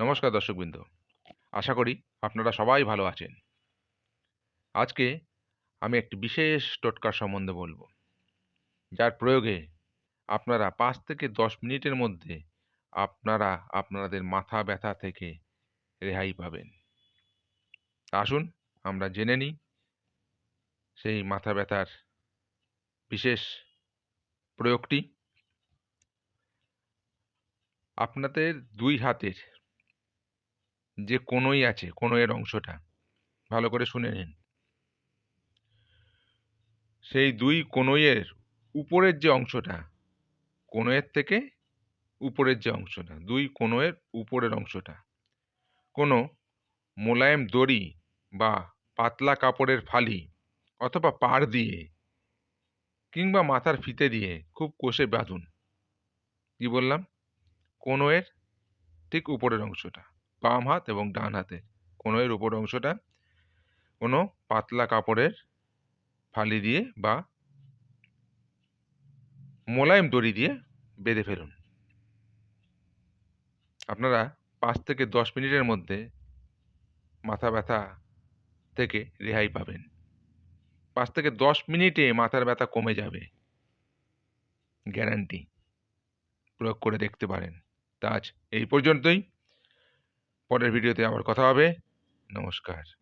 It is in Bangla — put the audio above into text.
নমস্কার দর্শকবৃন্দ, আশা করি আপনারা সবাই ভালো আছেন। আজকে আমি একটি বিশেষ টোটকার সম্বন্ধে বলবো, যার প্রয়োগে আপনারা ৫ থেকে ১০ মিনিটের মধ্যে আপনারা আপনাদের মাথা ব্যথা থেকে রেহাই পাবেন। আসুন আমরা জেনে নিই সেই মাথা ব্যথার বিশেষ প্রয়োগটি। আপনাদের ২ হাতের যে কনুই আছে, কনুইয়ের অংশটা ভালো করে শুনে নিন। সেই ২ কনুইয়ের উপরের যে অংশটা, কনুইয়ের থেকে উপরের যে অংশটা, ২ কনুইয়ের উপরের অংশটা কোনো মোলায়েম দড়ি বা পাতলা কাপড়ের ফালি অথবা পাড় দিয়ে কিংবা মাথার ফিতে দিয়ে খুব কষে বাঁধুন। কি বললাম? কনুইয়ের ঠিক উপরের অংশটা, বাম হাত এবং ডান হাতে কনুইয়ের উপরের অংশটা কোনো পাতলা কাপড়ের ফালি দিয়ে বা মোলায়েম দড়ি দিয়ে বেঁধে ফেলুন। আপনারা ৫ থেকে ১০ মিনিটের মধ্যে মাথা ব্যথা থেকে রেহাই পাবেন। ৫ থেকে ১০ মিনিটে মাথার ব্যথা কমে যাবে, গ্যারান্টি। প্রয়োগ করে দেখতে পারেন। তা আজ এই পর্যন্তই। পরের ভিডিওতে আবার কথা হবে। নমস্কার।